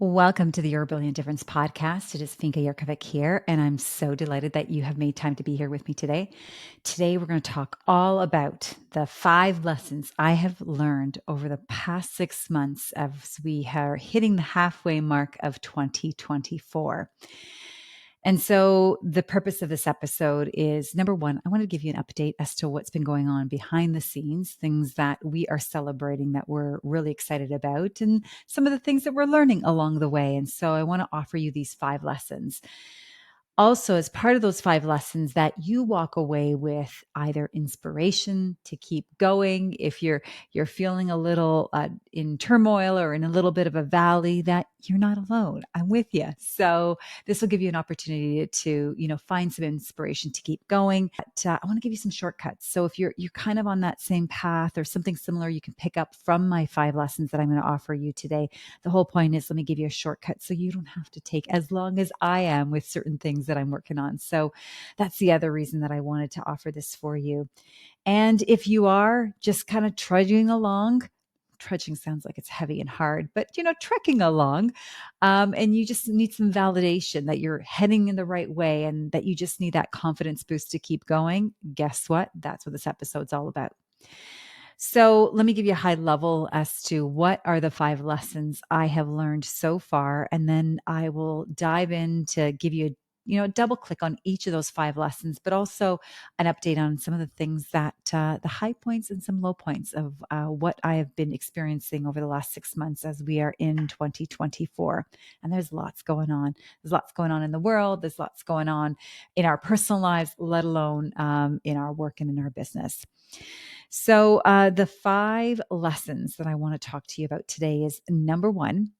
Welcome to the Your Brilliant Difference podcast. It is Finka Inc here, and I'm so delighted that you have made time to be here with me today. Today, we're going to talk all about the 5 lessons I have learned over the past 6 months as we are hitting the halfway mark of 2024. And so the purpose of this episode is number one, I want to give you an update as to what's been going on behind the scenes, things that we are celebrating that we're really excited about, and some of the things that we're learning along the way. And so I want to offer you these 5 lessons. Also, as part of those 5 lessons, that you walk away with either inspiration to keep going. If you're feeling a little in turmoil or in a little bit of a valley, that you're not alone. I'm with you. So this will give you an opportunity to find some inspiration to keep going. But, I want to give you some shortcuts. So if you're kind of on that same path or something similar, you can pick up from my 5 lessons that I'm going to offer you today. The whole point is, let me give you a shortcut so you don't have to take as long as I am with certain things that I'm working on. So that's the other reason that I wanted to offer this for you. And if you are just kind of trudging sounds like it's heavy and hard, but trekking along, and you just need some validation that you're heading in the right way and that you just need that confidence boost to keep going. Guess what? That's what this episode's all about. So let me give you a high level as to what are the 5 lessons I have learned so far. And then I will dive in to give you double click on each of those 5 lessons, but also an update on some of the things that the high points and some low points of what I have been experiencing over the last 6 months as we are in 2024. And there's lots going on. There's lots going on in the world. There's lots going on in our personal lives, let alone in our work and in our business. So, the 5 lessons that I want to talk to you about today is number one.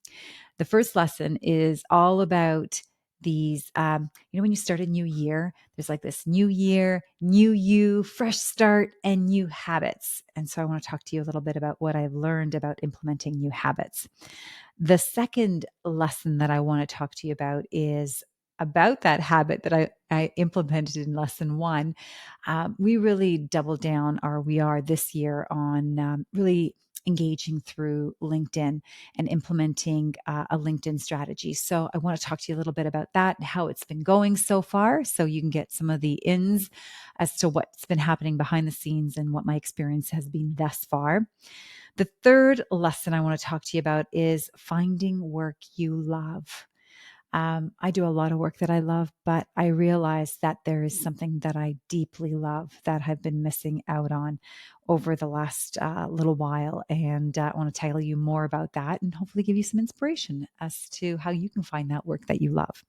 The first lesson is all about these, when you start a new year, there's like this new year, new you, fresh start, and new habits. And so I want to talk to you a little bit about what I've learned about implementing new habits. The second lesson that I want to talk to you about is about that habit that I implemented in lesson 1. We really doubled down, or we are this year, on really engaging through LinkedIn and implementing a LinkedIn strategy. So I want to talk to you a little bit about that and how it's been going so far, so you can get some of the ins as to what's been happening behind the scenes and what my experience has been thus far. The third lesson I want to talk to you about is finding work you love. I do a lot of work that I love, but I realize that there is something that I deeply love that I've been missing out on over the last little while. And I want to tell you more about that and hopefully give you some inspiration as to how you can find that work that you love.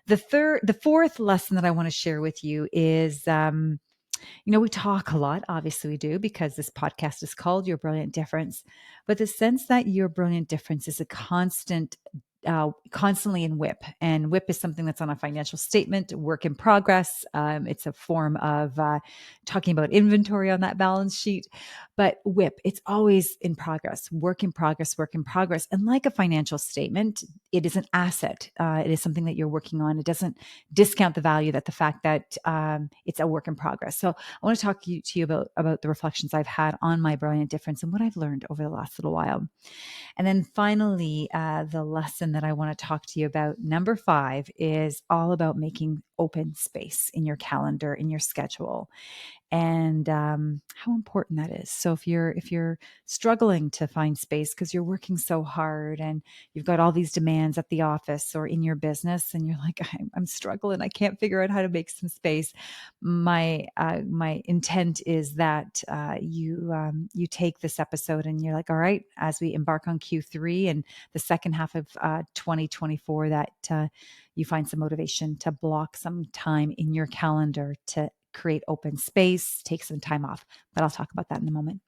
The fourth lesson that I want to share with you is, we talk a lot, obviously we do, because this podcast is called Your Brilliant Difference. But the sense that your brilliant difference is a constantly in WIP. And WIP is something that's on a financial statement, work in progress. It's a form of talking about inventory on that balance sheet. But WIP, it's always in progress, work in progress, work in progress. And like a financial statement, it is an asset. It is something that you're working on. It doesn't discount the value that the fact that it's a work in progress. So I want to talk to you about the reflections I've had on my brilliant difference and what I've learned over the last little while. And then finally, the lesson that I want to talk to you about, number 5, is all about making open space in your calendar, in your schedule, and how important that is. So if you're struggling to find space because you're working so hard and you've got all these demands at the office or in your business, and you're like, I'm struggling, I can't figure out how to make some space. My intent is that you take this episode and you're like, all right, as we embark on Q3 and the second half of 2024, that you find some motivation to block some time in your calendar to create open space, take some time off. But I'll talk about that in a moment.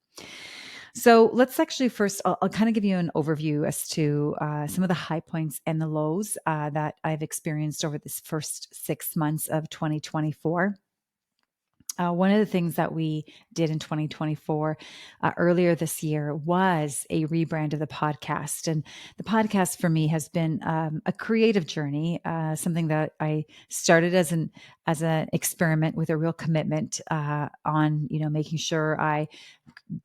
So let's actually first, I'll kind of give you an overview as to some of the high points and the lows that I've experienced over this first 6 months of 2024. One of the things that we did in 2024 earlier this year was a rebrand of the podcast. And the podcast for me has been a creative journey, something that I started as an experiment with a real commitment on making sure I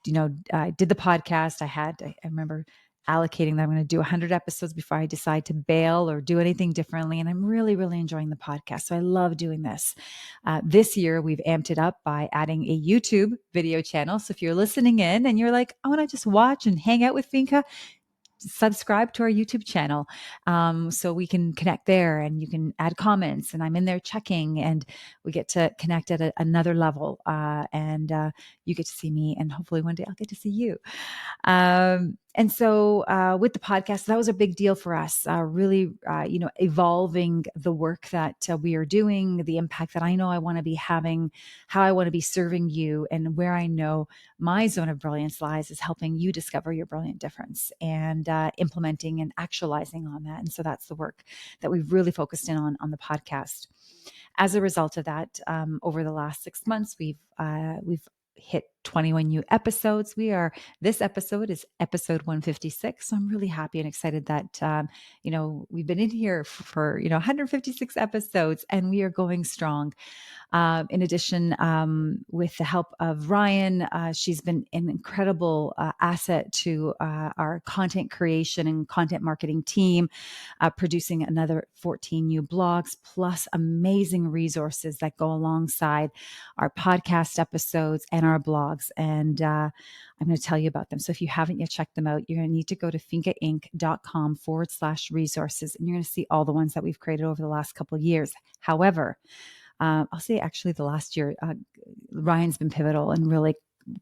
did the podcast. I remember allocating that I'm going to do 100 episodes before I decide to bail or do anything differently. And I'm really, really enjoying the podcast. So I love doing this. This year, we've amped it up by adding a YouTube video channel. So if you're listening in and you're like, I want to just watch and hang out with Finka, subscribe to our YouTube channel, so we can connect there and you can add comments and I'm in there checking and we get to connect at another level. And you get to see me and hopefully one day I'll get to see you. And so with the podcast, that was a big deal for us, really, evolving the work that we are doing, the impact that I know I want to be having, how I want to be serving you, and where I know my zone of brilliance lies is helping you discover your brilliant difference and implementing and actualizing on that. And so that's the work that we've really focused in on the podcast. As a result of that, over the last 6 months, we've hit 21 new episodes. This episode is episode 156. So I'm really happy and excited that, we've been in here for 156 episodes and we are going strong. In addition, with the help of Ryan, she's been an incredible asset to our content creation and content marketing team, producing another 14 new blogs, plus amazing resources that go alongside our podcast episodes and our blogs. And I'm going to tell you about them. So if you haven't yet checked them out, you're going to need to go to finkainc.com/resources, and you're going to see all the ones that we've created over the last couple of years. However, I'll say actually the last year, Ryan's been pivotal in really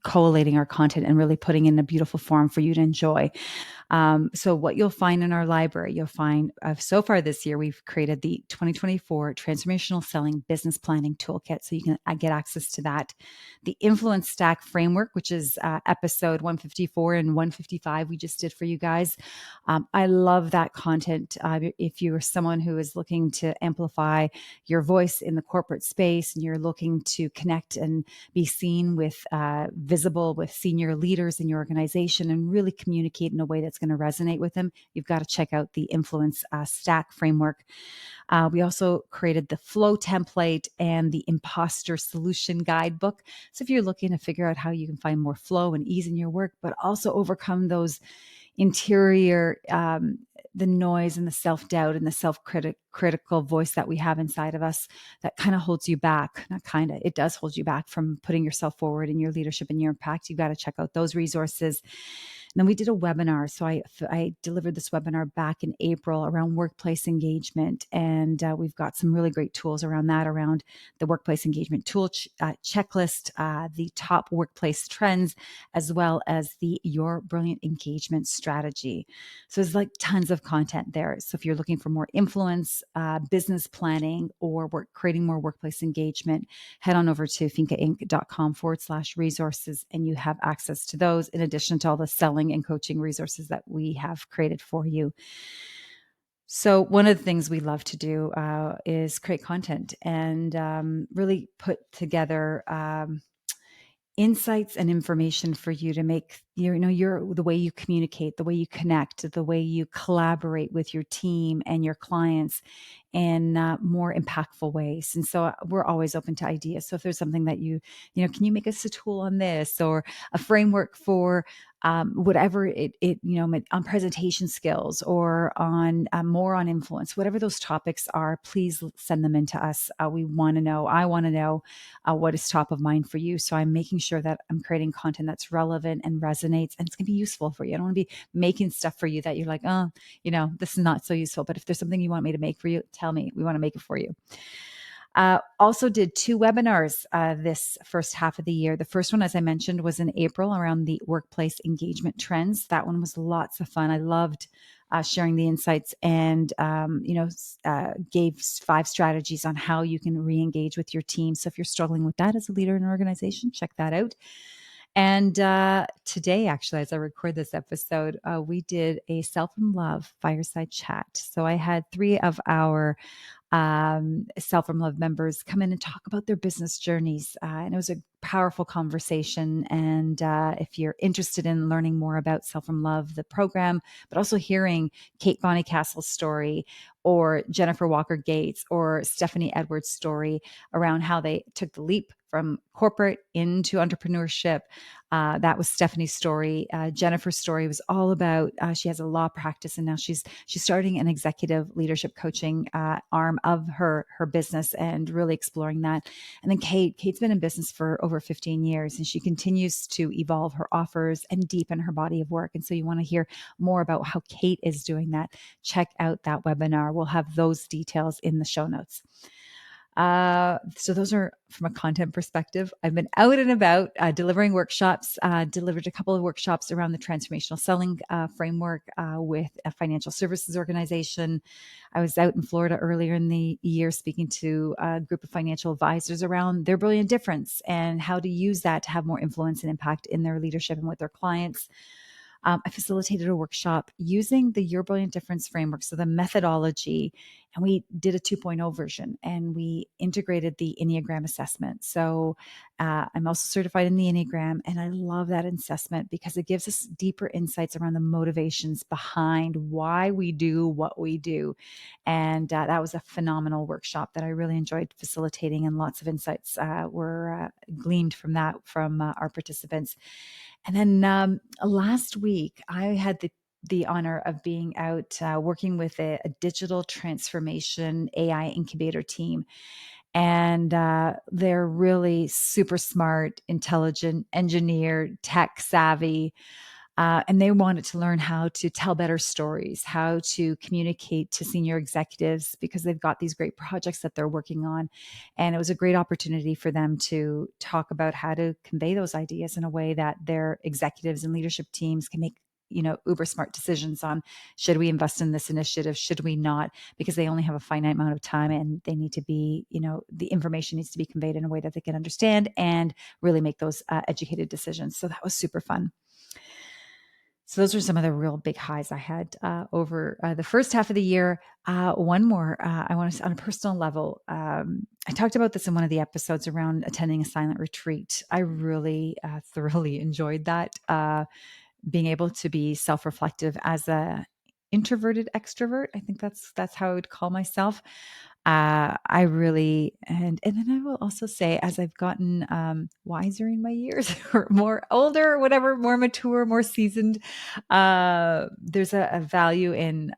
collating our content and really putting in a beautiful form for you to enjoy. So what you'll find in our library, you'll find so far this year, we've created the 2024 Transformational Selling Business Planning Toolkit. So you can get access to that. The Influence Stack Framework, which is episode 154 and 155 we just did for you guys. I love that content. If you're someone who is looking to amplify your voice in the corporate space and you're looking to connect and be seen with, visible with senior leaders in your organization and really communicate in a way that's going to resonate with them, you've got to check out the Influence Stack Framework. We also created the Flow template and the Imposter Solution Guidebook. So if you're looking to figure out how you can find more flow and ease in your work, but also overcome those interior, the noise and the self-doubt and the self-critical voice that we have inside of us that kind of holds you back. Not kind of, it does hold you back from putting yourself forward in your leadership and your impact. You've got to check out those resources. And then we did a webinar. So I delivered this webinar back in April around workplace engagement. And we've got some really great tools around that, around the workplace engagement tool checklist, the top workplace trends, as well as the Your Brilliant Engagement strategy. So there's like tons of content there. So if you're looking for more influence, business planning, or creating more workplace engagement, head on over to finkainc.com/resources and you have access to those in addition to all the selling and coaching resources that we have created for you. So one of the things we love to do is create content and really put together insights and information for you to make the way you communicate, the way you connect, the way you collaborate with your team and your clients in more impactful ways. And so we're always open to ideas. So if there's something that can you make us a tool on this or a framework for whatever on presentation skills or on more on influence, whatever those topics are, please send them in to us. We want to know, I want to know what is top of mind for you. So I'm making sure that I'm creating content that's relevant and resonates and it's going to be useful for you. I don't want to be making stuff for you that you're like, oh, this is not so useful. But if there's something you want me to make for you, tell me. We want to make it for you. Also did 2 webinars this first half of the year. The first one, as I mentioned, was in April around the workplace engagement trends. That one was lots of fun. I loved sharing the insights and, gave 5 strategies on how you can re-engage with your team. So if you're struggling with that as a leader in an organization, check that out. And today, actually, as I record this episode, we did a self-from-love fireside chat. So I had 3 of our Self from Love members come in and talk about their business journeys. And it was a powerful conversation. And if you're interested in learning more about Self from Love, the program, but also hearing Kate Bonnycastle's story, or Jennifer Walker Gates, or Stephanie Edwards' story around how they took the leap from corporate into entrepreneurship. That was Stephanie's story. Jennifer's story was all about, she has a law practice, and now she's starting an executive leadership coaching arm of her business, and really exploring that. And then Kate's been in business for over 15 years, and she continues to evolve her offers and deepen her body of work. And so you want to hear more about how Kate is doing that, check out that webinar. We'll have those details in the show notes. So those are from a content perspective. I've been out and about delivering workshops, delivered a couple of workshops around the transformational selling framework with a financial services organization. I was out in Florida earlier in the year speaking to a group of financial advisors around their brilliant difference and how to use that to have more influence and impact in their leadership and with their clients. I facilitated a workshop using the Your Brilliant Difference framework, so the methodology, and we did a 2.0 version, and we integrated the Enneagram assessment. So I'm also certified in the Enneagram, and I love that assessment because it gives us deeper insights around the motivations behind why we do what we do. And that was a phenomenal workshop that I really enjoyed facilitating, and lots of insights were gleaned from that from our participants. And then last week, I had the honor of being out working with a digital transformation AI incubator team. And they're really super smart, intelligent, engineered, tech savvy. And they wanted to learn how to tell better stories, how to communicate to senior executives, because they've got these great projects that they're working on. And it was a great opportunity for them to talk about how to convey those ideas in a way that their executives and leadership teams can make, uber smart decisions on, should we invest in this initiative? Should we not? Because they only have a finite amount of time, and they need to be, the information needs to be conveyed in a way that they can understand and really make those educated decisions. So that was super fun. So those are some of the real big highs I had over the first half of the year. One more, I want to, on a personal level, I talked about this in one of the episodes around attending a silent retreat. I really thoroughly enjoyed that, being able to be self-reflective as a introverted extrovert. I think that's how I would call myself. I really, and then I will also say, as I've gotten wiser in my years, or more older, or whatever, more mature, more seasoned, there's a value in,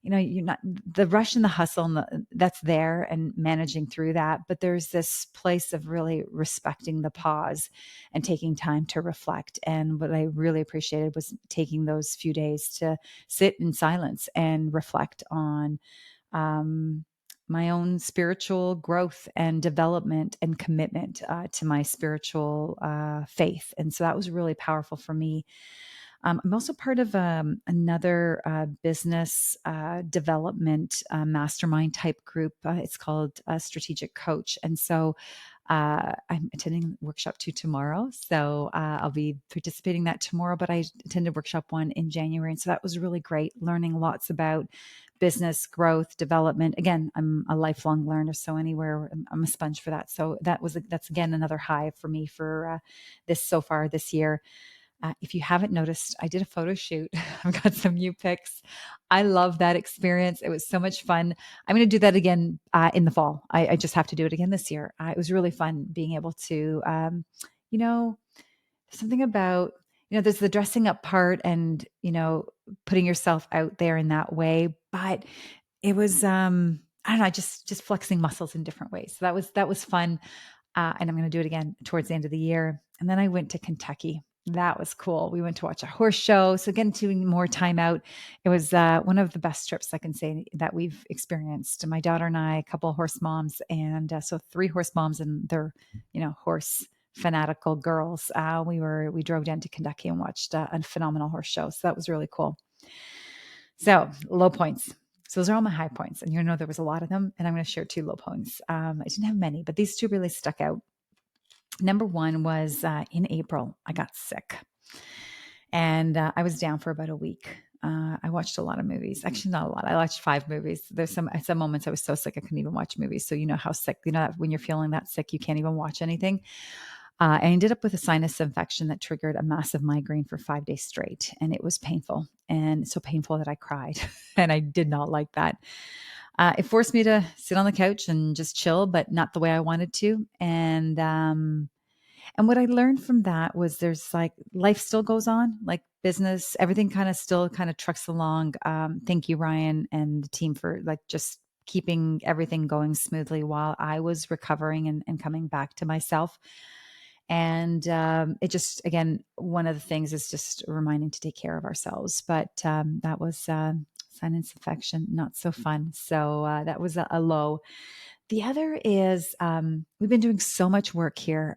you're not the rush and the hustle, and that's there, and managing through that. But there's this place of really respecting the pause and taking time to reflect. And what I really appreciated was taking those few days to sit in silence and reflect on my own spiritual growth and development and commitment to my spiritual faith. And so that was really powerful for me. I'm also part of another business development mastermind type group. It's called Strategic Coach. And so I'm attending workshop 2 tomorrow. So I'll be participating that tomorrow, but I attended workshop 1 in January. And so that was really great, learning lots about business growth, development. Again, I'm a lifelong learner, so anywhere I'm a sponge for that. So that's again another high for me for this so far this year. If you haven't noticed, I did a photo shoot. I've got some new pics. I love that experience. It was so much fun. I'm going to do that again in the fall. I just have to do it again this year. It was really fun being able to, something about, there's the dressing up part and, putting yourself out there in that way. But it was, I don't know, just flexing muscles in different ways. So that was fun. And I'm going to do it again towards the end of the year. And then I went to Kentucky. That was cool. We went to watch a horse show. So again, doing more time out. It was one of the best trips I can say that we've experienced. My daughter and I, a couple of horse moms, and so 3 horse moms and their, horse fanatical girls. We drove down to Kentucky and watched a phenomenal horse show. So that was really cool. So low points. So those are all my high points. And there was a lot of them. And I'm going to share 2 low points. I didn't have many, but these 2 really stuck out. Number 1 was in April, I got sick. And I was down for about a week. I watched a lot of movies. Actually, not a lot. I watched 5 movies. There's some moments I was so sick I couldn't even watch movies. So you know how sick, that when you're feeling that sick, you can't even watch anything. I ended up with a sinus infection that triggered a massive migraine for 5 days straight. And it was painful, and so painful that I cried. And I did not like that. It forced me to sit on the couch and just chill, but not the way I wanted to. And what I learned from that was there's like life still goes on, like business, everything kind of still kind of trucks along. Thank you, Ryan, and the team for like just keeping everything going smoothly while I was recovering and coming back to myself. And it just, again, one of the things is just reminding to take care of ourselves. But that was sinus infection, not so fun. So that was a low. The other is we've been doing so much work here,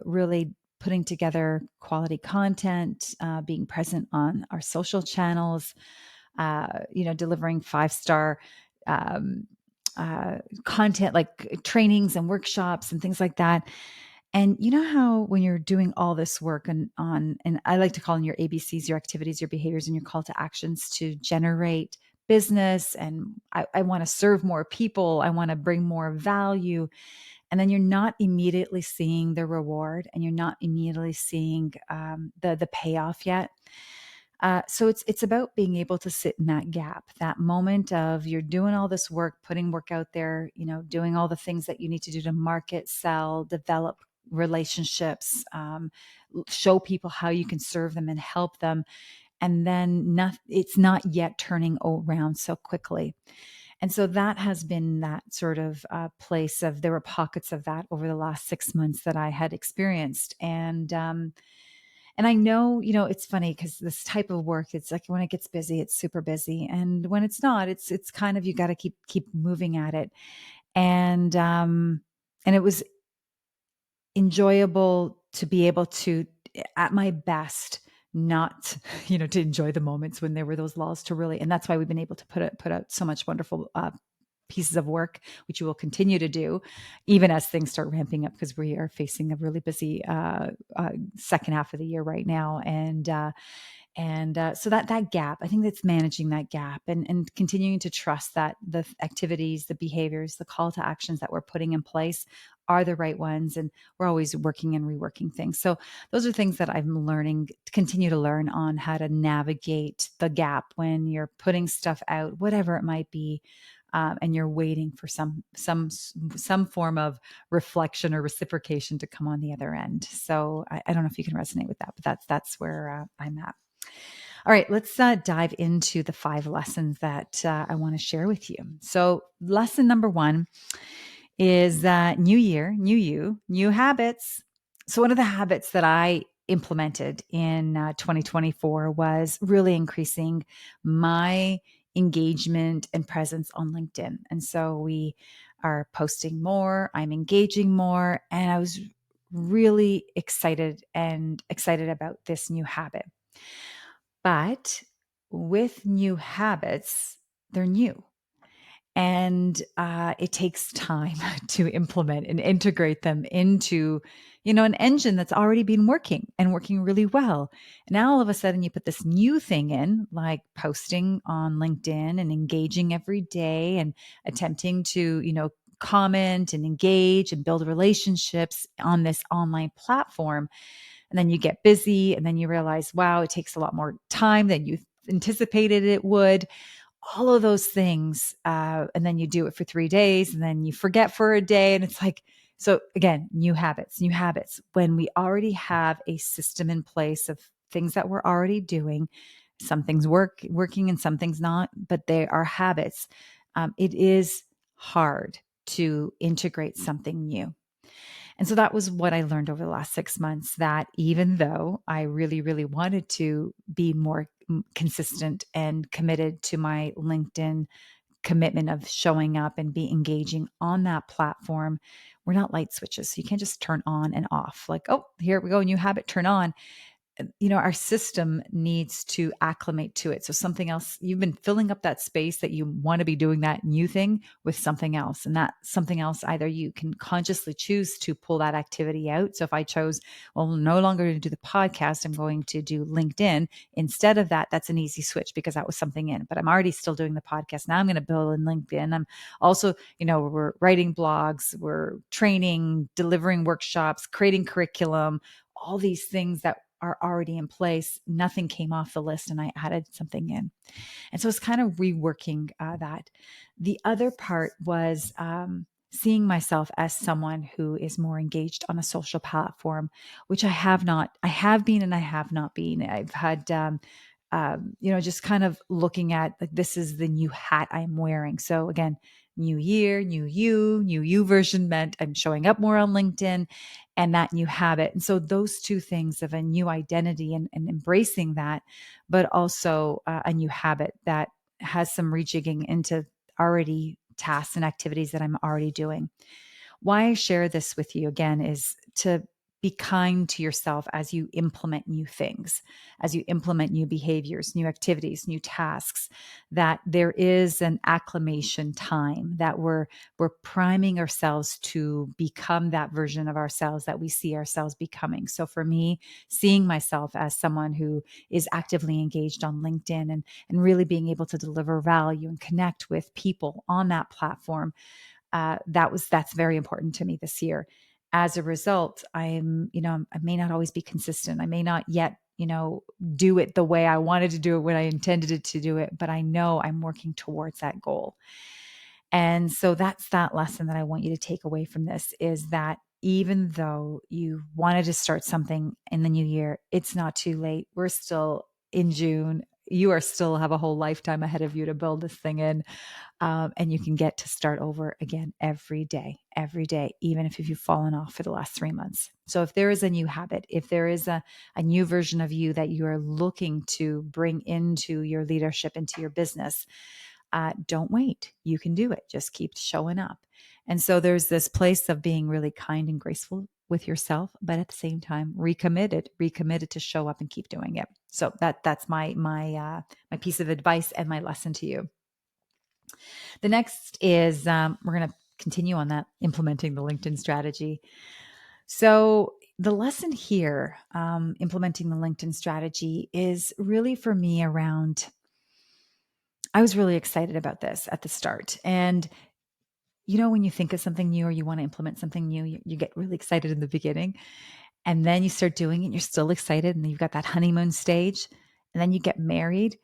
really putting together quality content, being present on our social channels, delivering 5-star um, content like trainings and workshops and things like that. And you know how when you're doing all this work and I like to call in your ABCs, your activities, your behaviors, and your call to actions to generate business, and I want to serve more people, I want to bring more value, and then you're not immediately seeing the reward, and you're not immediately seeing the payoff yet. So it's about being able to sit in that gap, that moment of you're doing all this work, putting work out there, doing all the things that you need to do to market, sell, develop relationships, show people how you can serve them and help them, and then it's not yet turning around so quickly. And so that has been that sort of place of, there were pockets of that over the last 6 months that I had experienced. And I know, it's funny because this type of work, it's like when it gets busy, it's super busy. And when it's not, it's kind of, you got to keep moving at it. And it was enjoyable to be able to, at my best, not, to enjoy the moments when there were those lulls, to really, and that's why we've been able to put out so much wonderful pieces of work, which we will continue to do, even as things start ramping up, because we are facing a really busy second half of the year right now. And so that gap, I think that's managing that gap, and continuing to trust that the activities, the behaviors, the call to actions that we're putting in place are the right ones. And we're always working and reworking things. So those are things that I'm learning, to continue to learn on how to navigate the gap when you're putting stuff out, whatever it might be. And you're waiting for some form of reflection or reciprocation to come on the other end. So I don't know if you can resonate with that, but that's where I'm at. All right, let's dive into the 5 lessons that I want to share with you. So, lesson number 1 is new year, new you, new habits. So, one of the habits that I implemented in 2024 was really increasing my engagement and presence on LinkedIn. And so we are posting more, I'm engaging more, and I was really excited about this new habit. But with new habits, they're new. And it takes time to implement and integrate them into, an engine that's already been working and working really well. And now all of a sudden you put this new thing in, like posting on LinkedIn and engaging every day and attempting to, comment and engage and build relationships on this online platform. And then you get busy, and then you realize, wow, it takes a lot more time than you anticipated it would. All of those things. And then you do it for 3 days, and then you forget for a day. And it's like, so again, new habits. When we already have a system in place of things that we're already doing, some things working and some things not, but they are habits. It is hard to integrate something new. And so that was what I learned over the last 6 months, that even though I really, really wanted to be more consistent and committed to my LinkedIn commitment of showing up and be engaging on that platform, we're not light switches. So you can't just turn on and off like, oh, here we go, new habit, turn on. our system needs to acclimate to it. So something else, you've been filling up that space that you want to be doing that new thing with something else. And that something else, either you can consciously choose to pull that activity out. So if I chose, well, no longer to do the podcast, I'm going to do LinkedIn instead of that. That's an easy switch because that was something in, but I'm already still doing the podcast. Now I'm going to build in LinkedIn. I'm also, we're writing blogs, we're training, delivering workshops, creating curriculum, all these things that are already in place. Nothing came off the list and I added something in. And so it's kind of reworking that. The other part was seeing myself as someone who is more engaged on a social platform, which I have not. I have been and I have not been. I've had, just kind of looking at like, this is the new hat I'm wearing. So again, new year, new you version meant I'm showing up more on LinkedIn and that new habit. And so those two things of a new identity and embracing that, but also a new habit that has some rejigging into already tasks and activities that I'm already doing. Why I share this with you again is to be kind to yourself as you implement new things, as you implement new behaviors, new activities, new tasks, that there is an acclimation time that we're priming ourselves to become that version of ourselves that we see ourselves becoming. So for me, seeing myself as someone who is actively engaged on LinkedIn and really being able to deliver value and connect with people on that platform, that's very important to me this year. As a result, I may not always be consistent. I may not yet, do it the way I wanted to do it when I intended it to do it, but I know I'm working towards that goal. And so that's that lesson that I want you to take away from this, is that even though you wanted to start something in the new year, it's not too late. We're still in June. You are still have a whole lifetime ahead of you to build this thing in. And you can get to start over again every day, even if you've fallen off for the last 3 months. So if there is a new habit, if there is a new version of you that you are looking to bring into your leadership, into your business, don't wait. You can do it. Just keep showing up. And so there's this place of being really kind and graceful with yourself, but at the same time, recommitted to show up and keep doing it. So that's my piece of advice and my lesson to you. The next is we're going to continue on that, implementing the LinkedIn strategy. So the lesson here, implementing the LinkedIn strategy, is really for me around, I was really excited about this at the start. And when you think of something new or you want to implement something new, you get really excited in the beginning. And then you start doing it and you're still excited. And then you've got that honeymoon stage. And then you get married.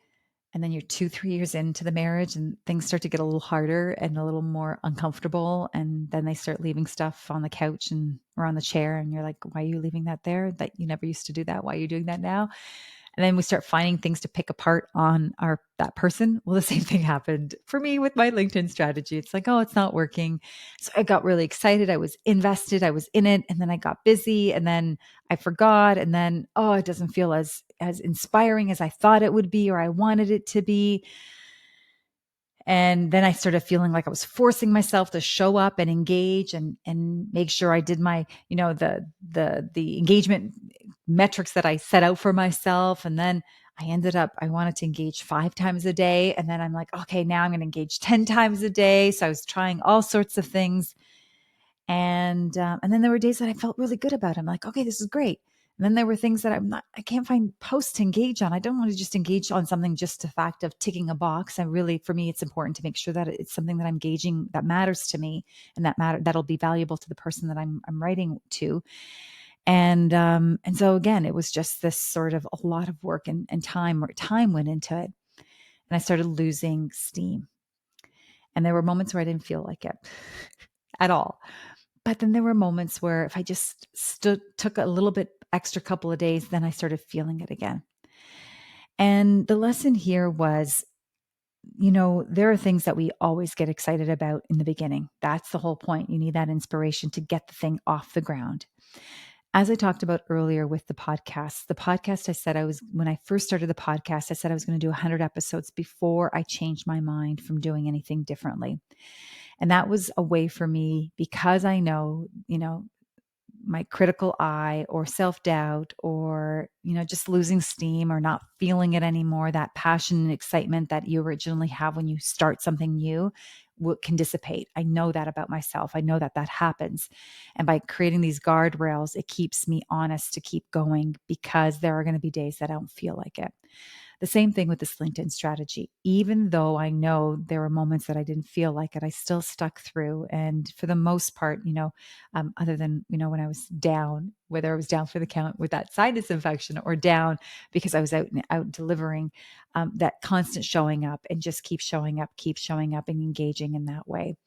And then you're 2-3 years into the marriage and things start to get a little harder and a little more uncomfortable. And then they start leaving stuff on the couch or on the chair. And you're like, why are you leaving that there? That you never used to do that. Why are you doing that now? And then we start finding things to pick apart on that person. Well, the same thing happened for me with my LinkedIn strategy. It's like, oh, it's not working. So I got really excited. I was invested. I was in it. And then I got busy and then I forgot. And then, oh, it doesn't feel as inspiring as I thought it would be or I wanted it to be. And then I started feeling like I was forcing myself to show up and engage and make sure I did my, the engagement metrics that I set out for myself. And then I wanted to engage 5 times a day. And then I'm like, okay, now I'm going to engage 10 times a day. So I was trying all sorts of things. And then there were days that I felt really good about it. I'm like, okay, this is great. And then there were things that I can't find posts to engage on. I don't want to just engage on something just the fact of ticking a box. And really, for me, it's important to make sure that it's something that I'm engaging, that matters to me, and that'll be valuable to the person that I'm writing to. And so again, it was just this sort of a lot of work and time went into it. And I started losing steam. And there were moments where I didn't feel like it at all. But then there were moments where if I just took a little bit extra couple of days, then I started feeling it again. And the lesson here was, there are things that we always get excited about in the beginning. That's the whole point. You need that inspiration to get the thing off the ground. As I talked about earlier with the podcast, when I first started the podcast, I said I was going to do 100 episodes before I changed my mind from doing anything differently. And that was a way for me, because I know, my critical eye or self-doubt or, just losing steam or not feeling it anymore, that passion and excitement that you originally have when you start something new can dissipate. I know that about myself. I know that that happens. And by creating these guardrails, it keeps me honest to keep going because there are going to be days that I don't feel like it. The same thing with this LinkedIn strategy. Even though I know there were moments that I didn't feel like it, I still stuck through. And for the most part, other than, when I was down, whether I was down for the count with that sinus infection or down because I was out delivering, that constant showing up and just keep showing up and engaging in that way.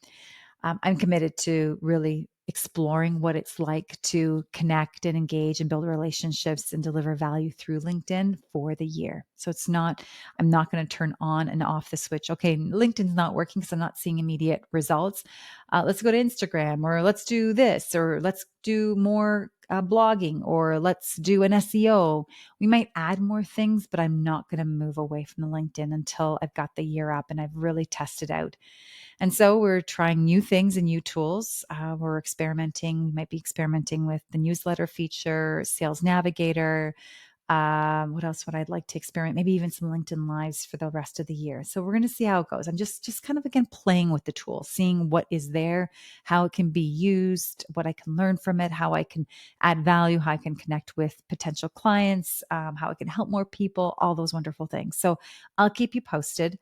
I'm committed to really exploring what it's like to connect and engage and build relationships and deliver value through LinkedIn for the year. So I'm not going to turn on and off the switch. Okay, LinkedIn's not working because I'm not seeing immediate results. Let's go to Instagram, or let's do this, or let's do more blogging, or let's do an SEO. We might add more things, but I'm not going to move away from the LinkedIn until I've got the year up and I've really tested out. And so we're trying new things and new tools. We're experimenting. We might be experimenting with the newsletter feature, Sales Navigator. What else would I like to experiment? Maybe even some LinkedIn Lives for the rest of the year. So we're going to see how it goes. I'm just kind of, again, playing with the tool, seeing what is there, how it can be used, what I can learn from it, how I can add value, how I can connect with potential clients, how it can help more people, all those wonderful things. So I'll keep you posted.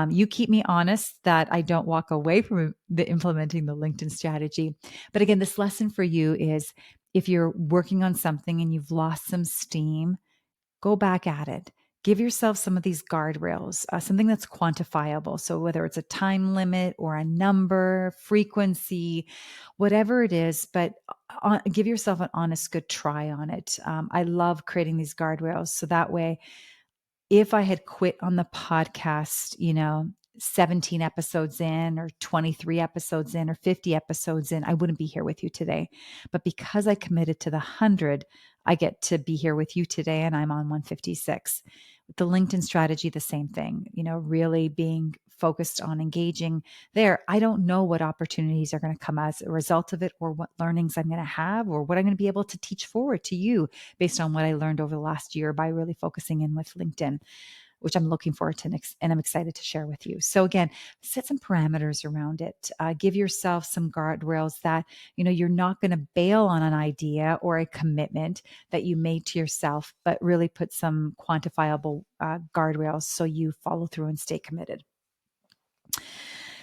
You keep me honest that I don't walk away from implementing the LinkedIn strategy. But again, this lesson for you is if you're working on something and you've lost some steam, go back at it. Give yourself some of these guardrails, something that's quantifiable. So whether it's a time limit or a number, frequency, whatever it is, but give yourself an honest, good try on it. I love creating these guardrails. So that way, if I had quit on the podcast, 17 episodes in or 23 episodes in or 50 episodes in, I wouldn't be here with you today. But because I committed to the 100, I get to be here with you today and I'm on 156. With the LinkedIn strategy, the same thing, really being focused on engaging there. I don't know what opportunities are going to come as a result of it or what learnings I'm going to have or what I'm going to be able to teach forward to you based on what I learned over the last year by really focusing in with LinkedIn, which I'm looking forward to next, and I'm excited to share with you. So again, set some parameters around it. Give yourself some guardrails that, you're not going to bail on an idea or a commitment that you made to yourself, but really put some quantifiable guardrails so you follow through and stay committed.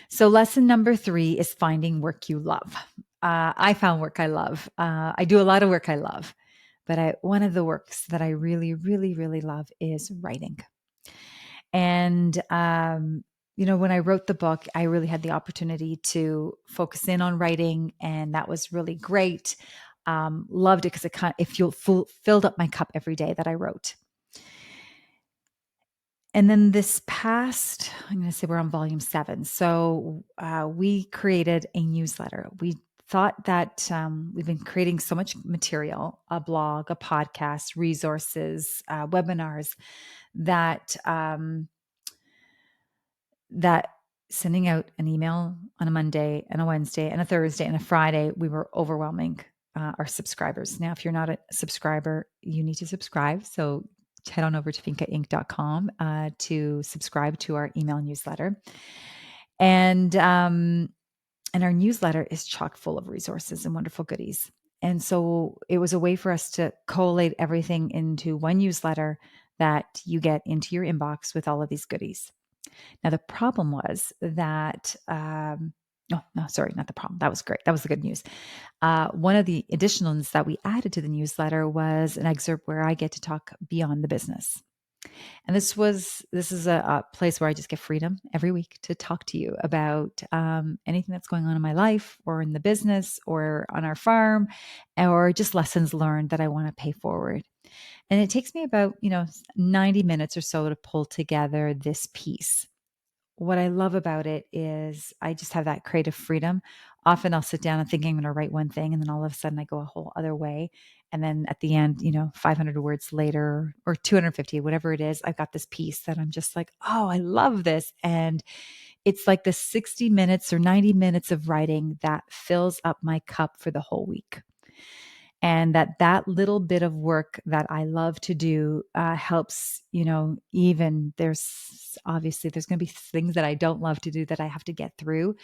So lesson number 3 is finding work you love. I found work I love. I do a lot of work I love, but one of the works that I really, really, really love is writing. And, when I wrote the book, I really had the opportunity to focus in on writing, and that was really great. Loved it because it filled up my cup every day that I wrote. And then this past, I'm going to say we're on volume 7. So we created a newsletter. We thought that we've been creating so much material, a blog, a podcast, resources, webinars, that sending out an email on a Monday and a Wednesday and a Thursday and a Friday, we were overwhelming our subscribers. Now, if you're not a subscriber, you need to subscribe. So head on over to finkainc.com to subscribe to our email newsletter. And our newsletter is chock full of resources and wonderful goodies. And so it was a way for us to collate everything into one newsletter that you get into your inbox with all of these goodies. Now, the problem was that, oh, no, sorry, not the problem. That was great. That was the good news. One of the additionals that we added to the newsletter was an excerpt where I get to talk beyond the business. And this is a place where I just get freedom every week to talk to you about anything that's going on in my life or in the business or on our farm or just lessons learned that I want to pay forward. And it takes me about, 90 minutes or so to pull together this piece. What I love about it is I just have that creative freedom. Often I'll sit down and thinking I'm going to write one thing, and then all of a sudden I go a whole other way. And then at the end, 500 words later or 250, whatever it is, I've got this piece that I'm just like, oh, I love this. And it's like the 60 minutes or 90 minutes of writing that fills up my cup for the whole week. And that little bit of work that I love to do helps, even there's going to be things that I don't love to do that I have to get through.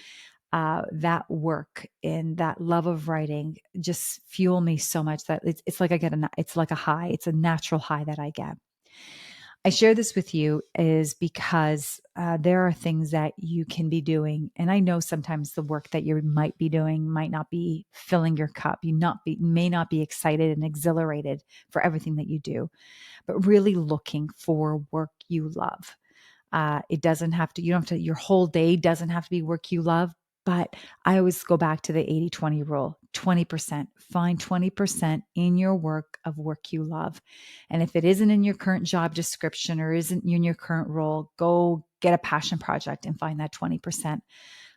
That work and that love of writing just fuel me so much that it's like it's like a high. It's a natural high that I get. I share this with you is because there are things that you can be doing. And I know sometimes the work that you might be doing might not be filling your cup. May not be excited and exhilarated for everything that you do, but really looking for work you love. It doesn't have to, you don't have to, your whole day doesn't have to be work you love. But I always go back to the 80-20 rule, 20%. Find 20% in your work of work you love. And if it isn't in your current job description or isn't in your current role, go get a passion project and find that 20%.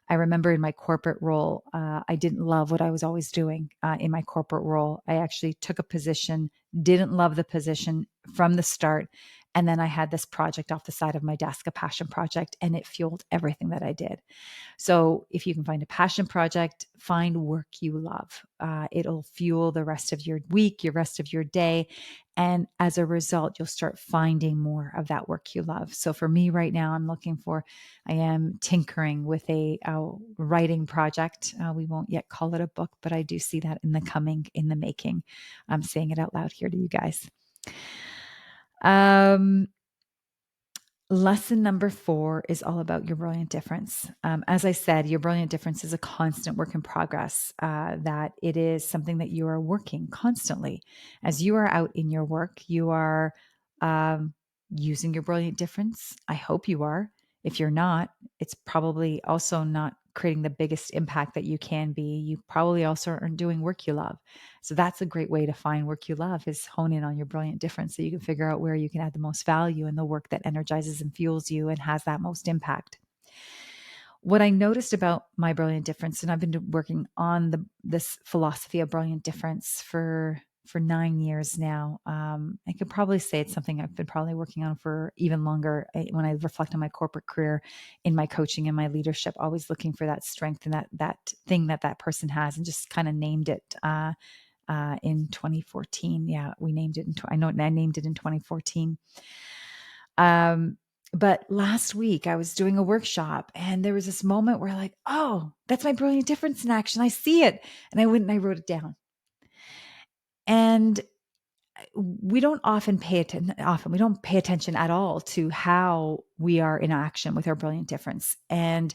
I remember in my corporate role, I didn't love what I was always doing in my corporate role. I actually took a position, didn't love the position from the start. And then I had this project off the side of my desk, a passion project, and it fueled everything that I did. So if you can find a passion project, find work you love. It'll fuel the rest of your week, your rest of your day. And as a result, you'll start finding more of that work you love. So for me right now, I am tinkering with a writing project. We won't yet call it a book, but I do see that in the making. I'm saying it out loud here to you guys. Lesson number 4 is all about your brilliant difference. As I said, your brilliant difference is a constant work in progress, that it is something that you are working constantly. As you are out in your work, you are um, using your brilliant difference. I hope you are. If you're not, it's probably also not creating the biggest impact that you can be. You probably also aren't doing work you love. So that's a great way to find work you love, is hone in on your brilliant difference so you can figure out where you can add the most value in the work that energizes and fuels you and has that most impact. What I noticed about my brilliant difference, and I've been working on this philosophy of brilliant difference for 9 years now. I could probably say it's something I've been probably working on for even longer. When I reflect on my corporate career, in my coaching and my leadership, always looking for that strength and that thing that person has, and just kind of named it in 2014. Yeah, we named it. I named it in 2014. But last week I was doing a workshop and there was this moment where like, oh, that's my brilliant difference in action. I see it. And I went and I wrote it down. And we don't often we don't pay attention at all to how we are in action with our brilliant difference. And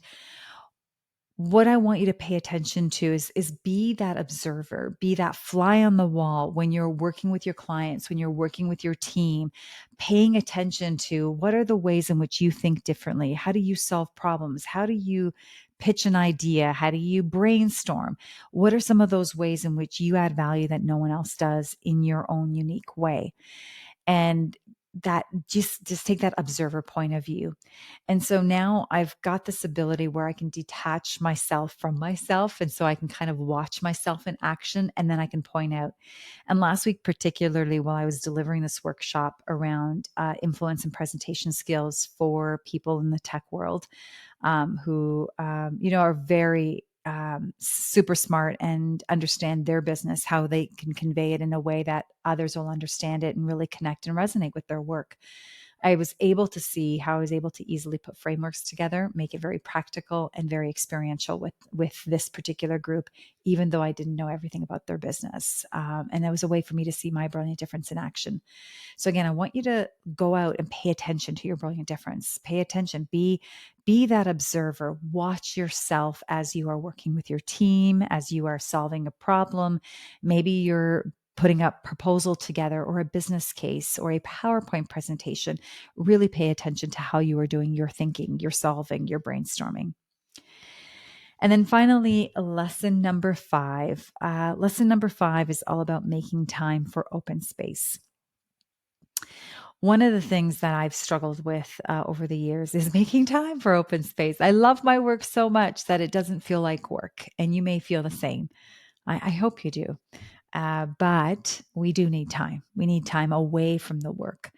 what I want you to pay attention to is be that observer, be that fly on the wall when you're working with your clients, when you're working with your team, paying attention to what are the ways in which you think differently? How do you solve problems? How do you pitch an idea? How do you brainstorm? What are some of those ways in which you add value that no one else does in your own unique way? And that just take that observer point of view. And so now I've got this ability where I can detach myself from myself. And so I can kind of watch myself in action and then I can point out. And last week, particularly while I was delivering this workshop around influence and presentation skills for people in the tech world, who, are very super smart and understand their business, how they can convey it in a way that others will understand it and really connect and resonate with their work. I was able to see how I was able to easily put frameworks together, make it very practical and very experiential with this particular group, even though I didn't know everything about their business. And that was a way for me to see my brilliant difference in action. So again, I want you to go out and pay attention to your brilliant difference. Pay attention. Be that observer. Watch yourself as you are working with your team, as you are solving a problem. Maybe you're putting up proposal together or a business case or a PowerPoint presentation. Really pay attention to how you are doing your thinking, your solving, your brainstorming. And then finally, lesson number 5. Lesson number 5 is all about making time for open space. One of the things that I've struggled with over the years is making time for open space. I love my work so much that it doesn't feel like work. And you may feel the same. I hope you do. But we do need time. We need time away from the work.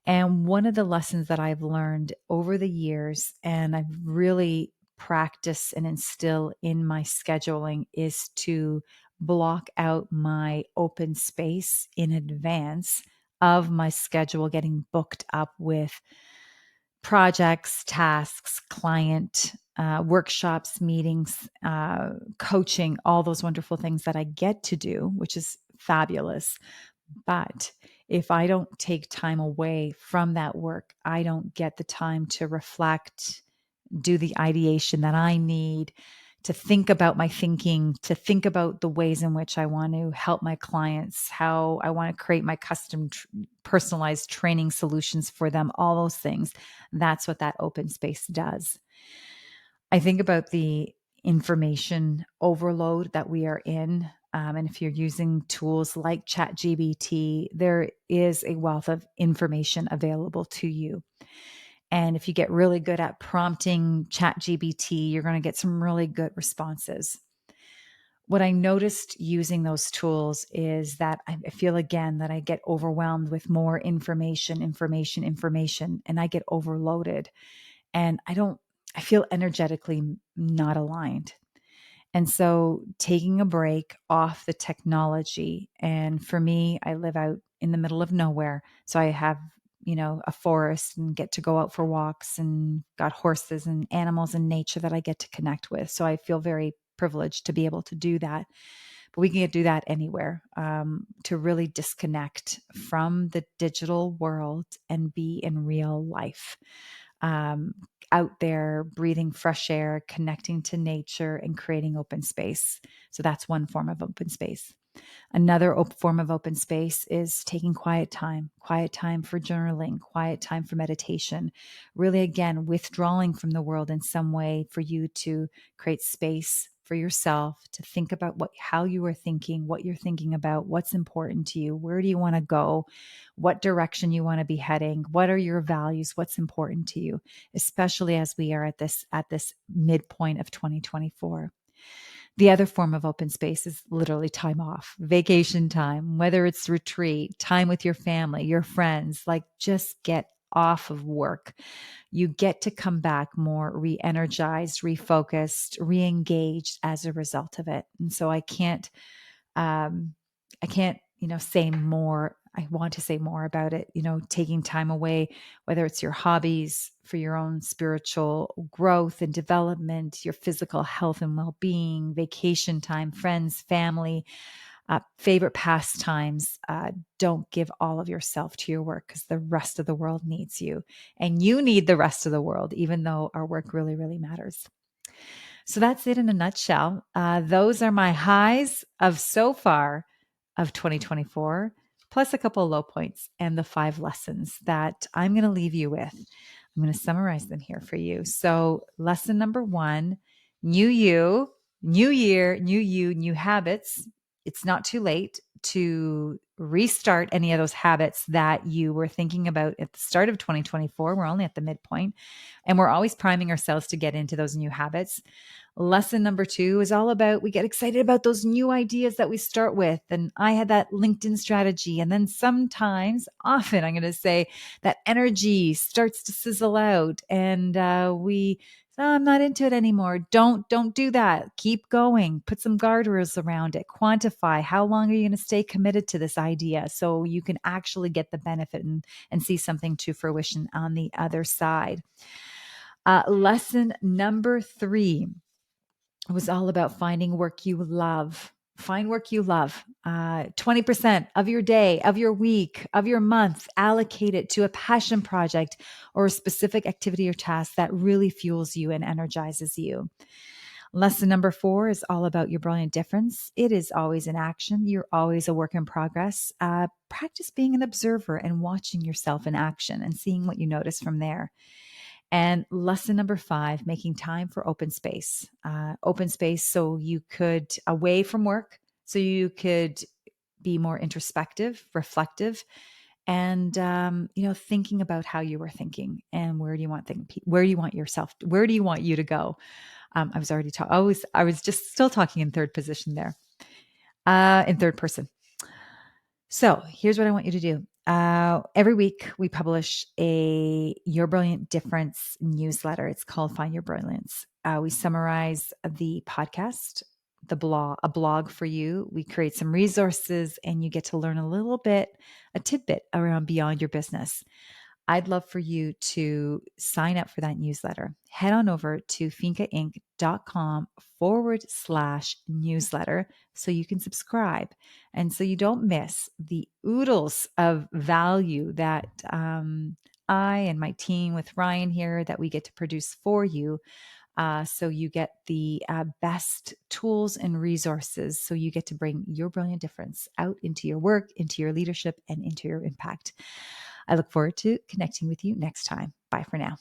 And one of the lessons that I've learned over the years, and I've really practiced and instill in my scheduling, is to block out my open space in advance of my schedule getting booked up with projects, tasks, client workshops, meetings, coaching, all those wonderful things that I get to do, which is fabulous. But if I don't take time away from that work, I don't get the time to reflect, do the ideation that I need, to think about my thinking, to think about the ways in which I want to help my clients, how I want to create my custom personalized training solutions for them, all those things. That's what that open space does. I think about the information overload that we are in. And if you're using tools like ChatGPT, there is a wealth of information available to you. And if you get really good at prompting ChatGPT, you're going to get some really good responses. What I noticed using those tools is that I feel again that I get overwhelmed with more information, and I get overloaded. And I feel energetically not aligned. And so taking a break off the technology. And for me, I live out in the middle of nowhere. So I have, a forest and get to go out for walks and got horses and animals and nature that I get to connect with. So I feel very privileged to be able to do that. But we can do that anywhere, to really disconnect from the digital world and be in real life. Um, Out there, breathing fresh air, connecting to nature, and creating open space. So that's one form of open space. Another form of open space is taking quiet time for journaling, quiet time for meditation. Really, again, withdrawing from the world in some way for you to create space for yourself to think about how you are thinking, what you're thinking about, what's important to you, where do you want to go, what direction you want to be heading, what are your values, what's important to you, especially as we are at this midpoint of 2024. The other form of open space is literally time off, vacation time, whether it's retreat, time with your family, your friends, like just get off of work. You get to come back more re-energized, refocused, re-engaged as a result of it. And so um, I can't, say more. I want to say more about it, taking time away, whether it's your hobbies for your own spiritual growth and development, your physical health and well-being, vacation time, friends, family, favorite pastimes. Don't give all of yourself to your work because the rest of the world needs you and you need the rest of the world, even though our work really, really matters. So that's it in a nutshell. Those are my highs of so far of 2024, plus a couple of low points and the 5 lessons that I'm going to leave you with. I'm going to summarize them here for you. So lesson number 1, new you, new year, new you, new habits. It's not too late to restart any of those habits that you were thinking about at the start of 2024. We're only at the midpoint and we're always priming ourselves to get into those new habits. Lesson number 2 is all about we get excited about those new ideas that we start with. And I had that LinkedIn strategy. And then often, I'm going to say that energy starts to sizzle out and I'm not into it anymore. Don't do that. Keep going. Put some guardrails around it. Quantify how long are you going to stay committed to this idea so you can actually get the benefit and see something to fruition on the other side. Lesson number 3 was all about finding work you love. Find work you love. 20% of your day, of your week, of your month, allocate it to a passion project or a specific activity or task that really fuels you and energizes you. Lesson number 4 is all about your brilliant difference. It is always in action. You're always a work in progress. Practice being an observer and watching yourself in action and seeing what you notice from there. And lesson number 5, making time for open space. Open space so you could, away from work, so you could be more introspective, reflective, and thinking about how you were thinking and where do you want you to go. I was already talking. I was just still talking in third position there, in third person. So here's what I want you to do. Every week we publish a Your Brilliant Difference newsletter. It's called Find Your Brilliance. We summarize the podcast, a blog for you. We create some resources and you get to learn a tidbit around beyond your business. I'd love for you to sign up for that newsletter. Head on over to finkainc.com/newsletter so you can subscribe and so you don't miss the oodles of value that I and my team with Ryan here that we get to produce for you. So you get the best tools and resources. So you get to bring your brilliant difference out into your work, into your leadership, and into your impact. I look forward to connecting with you next time. Bye for now.